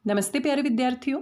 नमस्ते प्यारे विद्यार्थियों।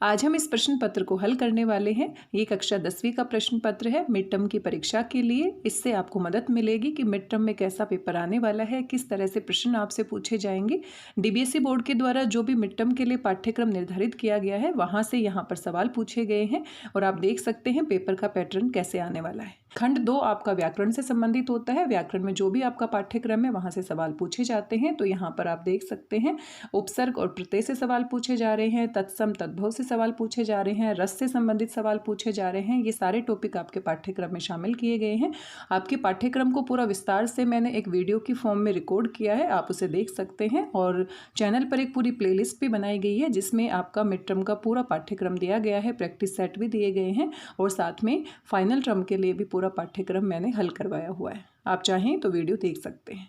आज हम इस प्रश्न पत्र को हल करने वाले हैं। ये कक्षा 10वीं का प्रश्न पत्र है मिड टर्म की परीक्षा के लिए। इससे आपको मदद मिलेगी कि मिड टर्म में कैसा पेपर आने वाला है, किस तरह से प्रश्न आपसे पूछे जाएंगे। डीबीएसई बोर्ड के द्वारा जो भी मिड टर्म के लिए पाठ्यक्रम निर्धारित किया गया है वहाँ से यहाँ पर सवाल पूछे गए हैं और आप देख सकते हैं पेपर का पैटर्न कैसे आने वाला है। खंड 2 आपका व्याकरण से संबंधित होता है। व्याकरण में जो भी आपका पाठ्यक्रम है वहाँ से सवाल पूछे जाते हैं। तो यहाँ पर आप देख सकते हैं उपसर्ग और प्रत्यय से सवाल पूछे जा रहे हैं, तत्सम तद्भव से सवाल पूछे जा रहे हैं, रस से संबंधित सवाल पूछे जा रहे हैं। ये सारे टॉपिक आपके पाठ्यक्रम में शामिल किए गए हैं। आपके पाठ्यक्रम को पूरा विस्तार से मैंने एक वीडियो की फॉर्म में रिकॉर्ड किया है, आप उसे देख सकते हैं। और चैनल पर एक पूरी प्लेलिस्ट भी बनाई गई है जिसमें आपका मिड टर्म का पूरा पाठ्यक्रम दिया गया है, प्रैक्टिस सेट भी दिए गए हैं और साथ में फाइनल टर्म के लिए भी पूरा पाठ्यक्रम मैंने हल करवाया हुआ है। आप चाहें तो वीडियो देख सकते हैं।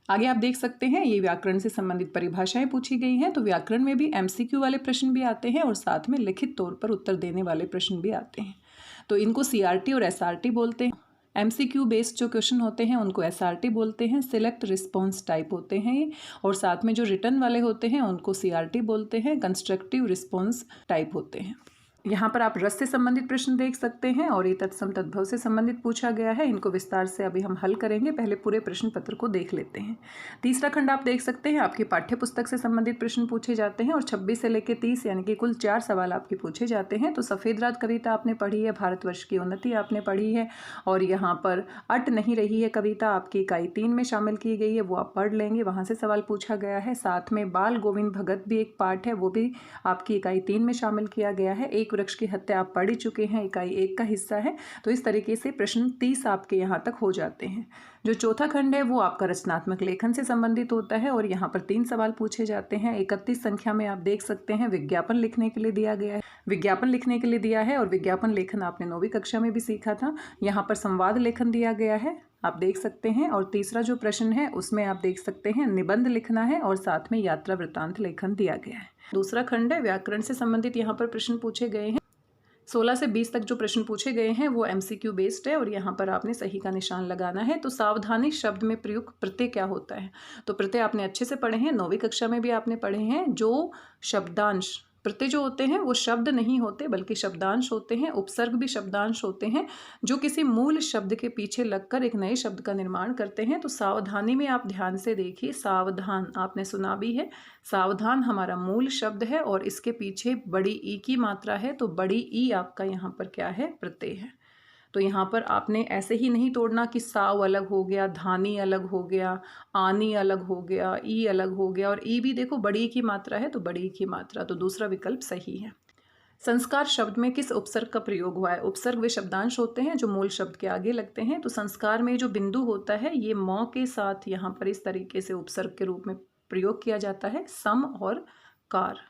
आगे आप देख सकते हैं ये व्याकरण से संबंधित परिभाषाएं पूछी गई हैं। तो व्याकरण में भी एमसीक्यू वाले प्रश्न भी आते हैं और साथ में लिखित तौर पर उत्तर देने वाले प्रश्न भी आते हैं। तो इनको सीआरटी और एसआरटी बोलते हैं। एमसीक्यू बेस्ड जो क्वेश्चन होते हैं उनको एसआरटी बोलते हैं। सिलेक्ट रिस्पॉन्स टाइप होते हैं ये, और साथ में जो रिटर्न वाले होते हैं उनको सीआरटी बोलते हैं। कंस्ट्रक्टिव रिस्पॉन्स टाइप होते हैं। यहाँ पर आप रस से संबंधित प्रश्न देख सकते हैं और ये तत्सम तद्भव से संबंधित पूछा गया है। इनको विस्तार से अभी हम हल करेंगे, पहले पूरे प्रश्न पत्र को देख लेते हैं। तीसरा खंड आप देख सकते हैं आपकी पाठ्य पुस्तक से संबंधित प्रश्न पूछे जाते हैं और 26 से लेकर 30 यानी कि कुल 4 सवाल आपके पूछे जाते हैं। तो सफ़ेद रात कविता आपने पढ़ी है, भारतवर्ष की उन्नति आपने पढ़ी है और यहाँ पर अट नहीं रही है कविता आपकी इकाई 3 में शामिल की गई है, वो आप पढ़ लेंगे, वहाँ से सवाल पूछा गया है। साथ में बाल गोविंद भगत भी एक पार्ट है, वो भी आपकी इकाई 3 में शामिल किया गया है। एक वृक्ष की हत्या आप पढ़ ही चुके हैं, इकाई 1 का हिस्सा है। तो इस तरीके से प्रश्न 30 आपके यहाँ तक हो जाते हैं। जो चौथा खंड है वो आपका रचनात्मक लेखन से संबंधित होता है और यहाँ पर 3 सवाल पूछे जाते हैं। 31 संख्या में आप देख सकते हैं विज्ञापन लिखने के लिए दिया गया है, विज्ञापन लिखने के लिए दिया है और विज्ञापन लेखन आपने 9वीं कक्षा में भी सीखा था। यहाँ पर संवाद लेखन दिया गया है, आप देख सकते हैं। और तीसरा जो प्रश्न है उसमें आप देख सकते हैं निबंध लिखना है और साथ में यात्रा वृत्तांत लेखन दिया गया है। दूसरा खंड है व्याकरण से संबंधित, यहाँ पर प्रश्न पूछे गए हैं। 16 से 20 तक जो प्रश्न पूछे गए हैं वो एमसीक्यू बेस्ड है और यहाँ पर आपने सही का निशान लगाना है। तो सावधानी शब्द में प्रयुक्त प्रत्यय क्या होता है? तो प्रत्यय आपने अच्छे से पढ़े हैं, 9वीं कक्षा में भी आपने पढ़े हैं। जो शब्दांश प्रत्यय जो होते हैं वो शब्द नहीं होते बल्कि शब्दांश होते हैं। उपसर्ग भी शब्दांश होते हैं जो किसी मूल शब्द के पीछे लगकर एक नए शब्द का निर्माण करते हैं। तो सावधानी में आप ध्यान से देखिए, सावधान आपने सुना भी है। सावधान हमारा मूल शब्द है और इसके पीछे बड़ी ई की मात्रा है, तो बड़ी ई आपका यहाँ पर क्या है? प्रत्यय है। तो यहाँ पर आपने ऐसे ही नहीं तोड़ना कि साव अलग हो गया, धानी अलग हो गया, आनी अलग हो गया, ई अलग हो गया, और ई भी देखो बड़ी की मात्रा है तो बड़ी की मात्रा, तो दूसरा विकल्प सही है। संस्कार शब्द में किस उपसर्ग का प्रयोग हुआ है? उपसर्ग वे शब्दांश होते हैं जो मूल शब्द के आगे लगते हैं। तो संस्कार में जो बिंदु होता है ये म के साथ यहाँ पर इस तरीके से उपसर्ग के रूप में प्रयोग किया जाता है, सम और कार।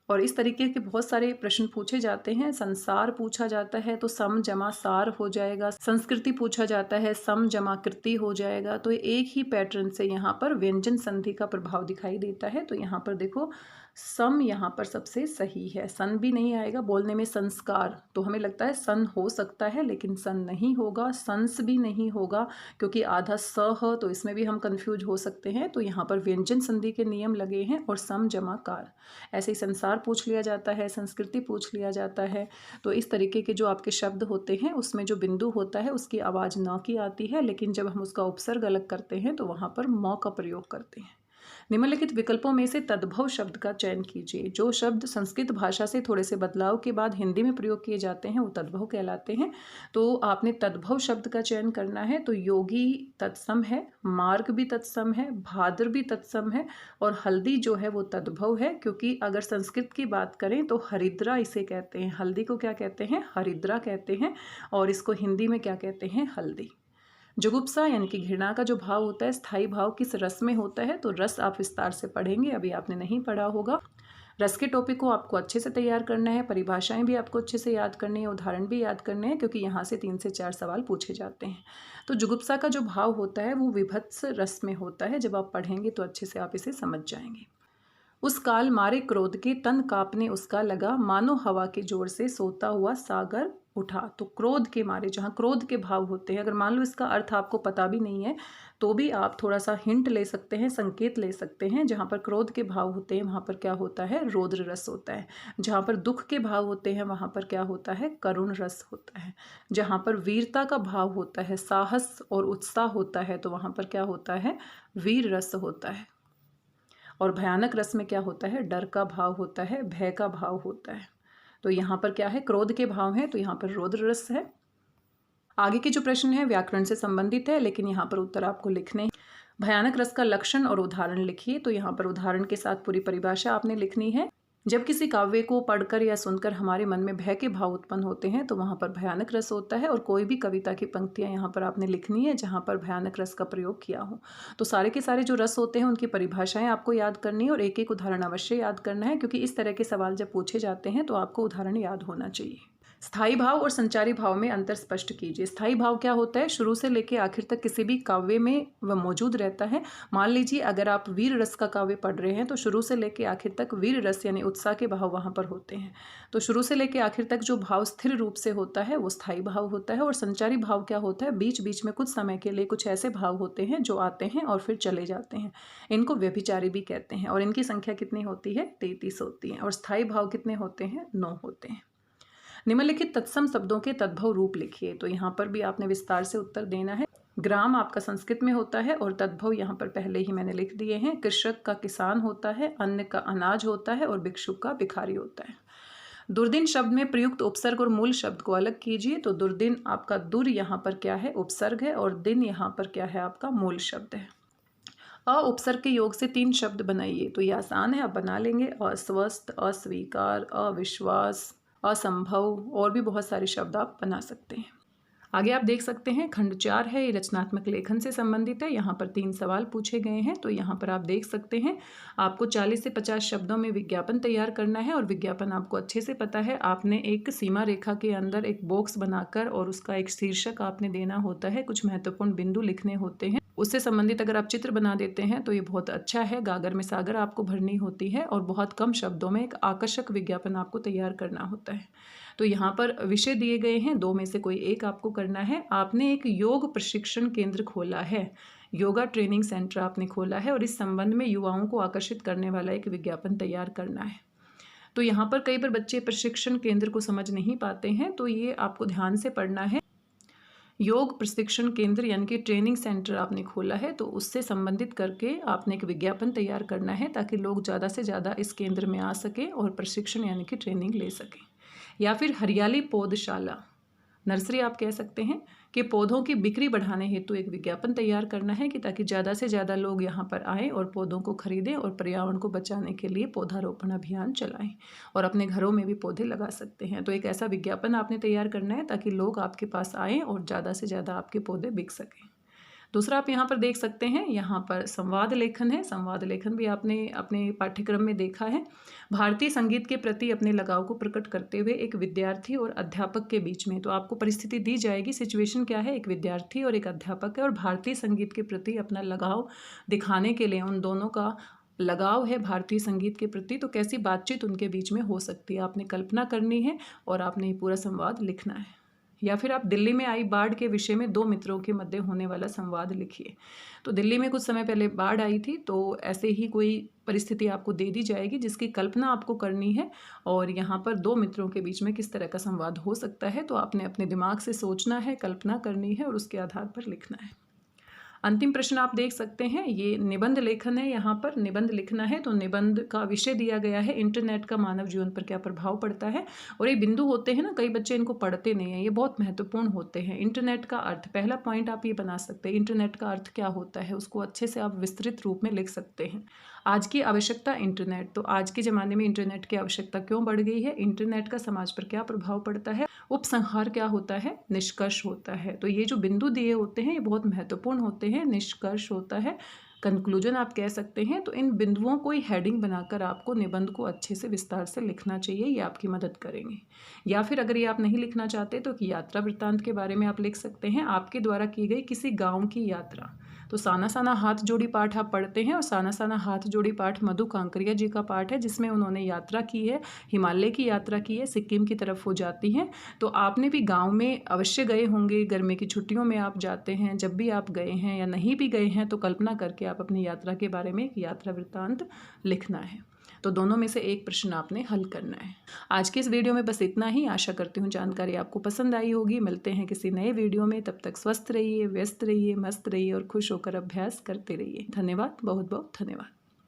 और इस तरीके के बहुत सारे प्रश्न पूछे जाते हैं। संसार पूछा जाता है तो सम जमा सार हो जाएगा। संस्कृति पूछा जाता है, सम जमा कृति हो जाएगा। तो एक ही पैटर्न से यहाँ पर व्यंजन संधि का प्रभाव दिखाई देता है। तो यहाँ पर देखो सम यहाँ पर सबसे सही है, सन भी नहीं आएगा। बोलने में संस्कार तो हमें लगता है सन हो सकता है लेकिन सन नहीं होगा, संस भी नहीं होगा क्योंकि आधा स है, तो इसमें भी हम कंफ्यूज हो सकते हैं। तो यहाँ पर व्यंजन संधि के नियम लगे हैं और सम जमा कार। ऐसे ही संसार पूछ लिया जाता है, संस्कृति पूछ लिया जाता है। तो इस तरीके के जो आपके शब्द होते हैं उसमें जो बिंदु होता है उसकी आवाज़ न की आती है, लेकिन जब हम उसका उपसर्ग अलग करते हैं तो वहाँ पर म का प्रयोग करते हैं। निम्नलिखित विकल्पों में से तद्भव शब्द का चयन कीजिए। जो शब्द संस्कृत भाषा से थोड़े से बदलाव के बाद हिंदी में प्रयोग किए जाते हैं वो तद्भव कहलाते हैं। तो आपने तद्भव शब्द का चयन करना है। तो योगी तत्सम है, मार्ग भी तत्सम है, भाद्र भी तत्सम है और हल्दी जो है वो तद्भव है। क्योंकि अगर संस्कृत की बात करें तो हरिद्रा इसे कहते हैं, हल्दी को क्या कहते हैं? हरिद्रा कहते हैं। और इसको हिंदी में क्या कहते हैं? हल्दी। जुगुप्सा यानी कि घृणा का जो भाव होता है स्थायी भाव किस रस में होता है? तो रस आप विस्तार से पढ़ेंगे, अभी आपने नहीं पढ़ा होगा। रस के टॉपिक को आपको अच्छे से तैयार करना है, परिभाषाएं भी आपको अच्छे से याद करनी है, उदाहरण भी याद करने हैं क्योंकि यहाँ से 3 से 4 सवाल पूछे जाते हैं। तो जुगुप्सा का जो भाव होता है वो विभत्स रस में होता है। जब आप पढ़ेंगे तो अच्छे से आप इसे समझ जाएंगे। उस काल मारे क्रोध के तन कांपने उसका लगा, मानो हवा के जोर से सोता हुआ सागर उठा। तो क्रोध के मारे, जहाँ क्रोध के भाव होते हैं, अगर मान लो इसका अर्थ आपको पता भी नहीं है तो भी आप थोड़ा सा हिंट ले सकते हैं, संकेत ले सकते हैं। जहाँ पर क्रोध के भाव होते हैं वहाँ पर क्या होता है, रौद्र रस होता है। जहाँ पर दुख के भाव होते हैं वहाँ पर क्या होता है, करुण रस होता है। जहाँ पर वीरता का भाव होता है, साहस और उत्साह होता है, तो वहाँ पर क्या होता है, वीर रस होता है। और भयानक रस में क्या होता है, डर का भाव होता है, भय का भाव होता है। तो यहाँ पर क्या है, क्रोध के भाव है तो यहाँ पर रौद्र रस है। आगे के जो प्रश्न है व्याकरण से संबंधित है, लेकिन यहाँ पर उत्तर आपको लिखने हैं। भयानक रस का लक्षण और उदाहरण लिखिए। तो यहाँ पर उदाहरण के साथ पूरी परिभाषा आपने लिखनी है। जब किसी काव्य को पढ़कर या सुनकर हमारे मन में भय के भाव उत्पन्न होते हैं तो वहाँ पर भयानक रस होता है। और कोई भी कविता की पंक्तियाँ यहाँ पर आपने लिखनी है जहाँ पर भयानक रस का प्रयोग किया हो। तो सारे के सारे जो रस होते हैं उनकी परिभाषाएं आपको याद करनी है और एक एक उदाहरण अवश्य याद करना है, क्योंकि इस तरह के सवाल जब पूछे जाते हैं तो आपको उदाहरण याद होना चाहिए। स्थायी भाव और संचारी भाव में अंतर स्पष्ट कीजिए। स्थायी भाव क्या होता है, शुरू से लेकर आखिर तक किसी भी काव्य में वह मौजूद रहता है। मान लीजिए अगर आप वीर रस का काव्य पढ़ रहे हैं तो शुरू से लेकर आखिर तक वीर रस यानी उत्साह के भाव वहाँ पर होते हैं। तो शुरू से लेकर आखिर तक जो भाव स्थिर रूप से होता है वो स्थायी भाव होता है। और संचारी भाव क्या होता है, बीच बीच में कुछ समय के लिए कुछ ऐसे भाव होते हैं जो आते हैं और फिर चले जाते हैं। इनको व्यभिचारी भी कहते हैं। और इनकी संख्या कितनी होती है, 33 होती है। और स्थायी भाव कितने होते हैं, 9 होते हैं। निम्नलिखित तत्सम शब्दों के तद्भव रूप लिखिए। तो यहाँ पर भी आपने विस्तार से उत्तर देना है। ग्राम आपका संस्कृत में होता है और तद्भव यहाँ पर पहले ही मैंने लिख दिए हैं। कृषक का किसान होता है, अन्न का अनाज होता है और भिक्षुक का भिखारी होता है। दुर्दिन शब्द में प्रयुक्त उपसर्ग और मूल शब्द को अलग कीजिए। तो दुर्दिन आपका दुर यहाँ पर क्या है, उपसर्ग है, और दिन यहाँ पर क्या है, आपका मूल शब्द है। अ उपसर्ग के योग से 3 शब्द बनाइए। तो ये आसान है, आप बना लेंगे। अस्वस्थ, अस्वीकार, अविश्वास, असंभव, और भी बहुत सारे शब्द आप बना सकते हैं। आगे आप देख सकते हैं खंड 4 है, ये रचनात्मक लेखन से संबंधित है। यहाँ पर 3 सवाल पूछे गए हैं। तो यहाँ पर आप देख सकते हैं आपको 40 से 50 शब्दों में विज्ञापन तैयार करना है। और विज्ञापन आपको अच्छे से पता है, आपने एक सीमा रेखा के अंदर एक बॉक्स बनाकर और उसका एक शीर्षक आपने देना होता है, कुछ महत्वपूर्ण बिंदु लिखने होते हैं। उससे संबंधित अगर आप चित्र बना देते हैं तो ये बहुत अच्छा है। गागर में सागर आपको भरनी होती है और बहुत कम शब्दों में एक आकर्षक विज्ञापन आपको तैयार करना होता है। तो यहाँ पर विषय दिए गए हैं, 2 में से कोई एक आपको करना है। आपने एक योग प्रशिक्षण केंद्र खोला है, योगा ट्रेनिंग सेंटर आपने खोला है, और इस संबंध में युवाओं को आकर्षित करने वाला एक विज्ञापन तैयार करना है। तो यहाँ पर कई बार बच्चे प्रशिक्षण केंद्र को समझ नहीं पाते हैं, तो ये आपको ध्यान से पढ़ना है। योग प्रशिक्षण केंद्र यानी कि ट्रेनिंग सेंटर आपने खोला है, तो उससे संबंधित करके आपने एक विज्ञापन तैयार करना है ताकि लोग ज़्यादा से ज़्यादा इस केंद्र में आ सकें और प्रशिक्षण यानी कि ट्रेनिंग ले सकें। या फिर हरियाली पौधशाला, नर्सरी आप कह सकते हैं, कि पौधों की बिक्री बढ़ाने हेतु एक विज्ञापन तैयार करना है कि ताकि ज़्यादा से ज़्यादा लोग यहाँ पर आएँ और पौधों को खरीदें और पर्यावरण को बचाने के लिए पौधारोपण अभियान चलाएं और अपने घरों में भी पौधे लगा सकते हैं। तो एक ऐसा विज्ञापन आपने तैयार करना है ताकि लोग आपके पास आएँ और ज़्यादा से ज़्यादा आपके पौधे बिक सकें। दूसरा आप यहाँ पर देख सकते हैं, यहाँ पर संवाद लेखन है। संवाद लेखन भी आपने अपने पाठ्यक्रम में देखा है। भारतीय संगीत के प्रति अपने लगाव को प्रकट करते हुए एक विद्यार्थी और अध्यापक के बीच में, तो आपको परिस्थिति दी जाएगी, सिचुएशन क्या है, एक विद्यार्थी और एक अध्यापक है और भारतीय संगीत के प्रति अपना लगाव दिखाने के लिए उन दोनों का लगाव है भारतीय संगीत के प्रति, तो कैसी बातचीत उनके बीच में हो सकती है, आपने कल्पना करनी है और आपने ये पूरा संवाद लिखना है। या फिर आप दिल्ली में आई बाढ़ के विषय में 2 मित्रों के मध्य होने वाला संवाद लिखिए। तो दिल्ली में कुछ समय पहले बाढ़ आई थी, तो ऐसे ही कोई परिस्थिति आपको दे दी जाएगी जिसकी कल्पना आपको करनी है और यहाँ पर 2 मित्रों के बीच में किस तरह का संवाद हो सकता है, तो आपने अपने दिमाग से सोचना है, कल्पना करनी है और उसके आधार पर लिखना है। अंतिम प्रश्न आप देख सकते हैं, ये निबंध लेखन है। यहाँ पर निबंध लिखना है, तो निबंध का विषय दिया गया है इंटरनेट का मानव जीवन पर क्या प्रभाव पड़ता है। और ये बिंदु होते हैं ना, कई बच्चे इनको पढ़ते नहीं हैं, ये बहुत महत्वपूर्ण होते हैं। इंटरनेट का अर्थ, पहला पॉइंट आप ये बना सकते हैं, इंटरनेट का अर्थ क्या होता है, उसको अच्छे से आप विस्तृत रूप में लिख सकते हैं। आज की आवश्यकता इंटरनेट, तो आज के ज़माने में इंटरनेट की आवश्यकता क्यों बढ़ गई है, इंटरनेट का समाज पर क्या प्रभाव पड़ता है, उपसंहार क्या होता है, निष्कर्ष होता है। तो ये जो बिंदु दिए होते हैं ये बहुत महत्वपूर्ण होते हैं। निष्कर्ष होता है, कंक्लूजन आप कह सकते हैं। तो इन बिंदुओं को ही हेडिंग बनाकर आपको निबंध को अच्छे से विस्तार से लिखना चाहिए, ये आपकी मदद करेंगे। या फिर अगर ये आप नहीं लिखना चाहते तो यात्रा वृत्तांत के बारे में आप लिख सकते हैं, आपके द्वारा की गई किसी गाँव की यात्रा। तो साना साना हाथ जोड़ी पाठ आप पढ़ते हैं, और साना साना हाथ जोड़ी पाठ मधु कांकरिया जी का पाठ है, जिसमें उन्होंने यात्रा की है, हिमालय की यात्रा की है, सिक्किम की तरफ वो जाती हैं। तो आपने भी गाँव में अवश्य गए होंगे, गर्मी की छुट्टियों में आप जाते हैं। जब भी आप गए हैं या नहीं भी गए हैं तो कल्पना करके आप अपनी यात्रा के बारे में एक यात्रा वृत्तांत लिखना है। तो दोनों में से एक प्रश्न आपने हल करना है। आज के इस वीडियो में बस इतना ही। आशा करती हूँ जानकारी आपको पसंद आई होगी। मिलते हैं किसी नए वीडियो में, तब तक स्वस्थ रहिए, व्यस्त रहिए, मस्त रहिए और खुश होकर अभ्यास करते रहिए। धन्यवाद, बहुत बहुत धन्यवाद।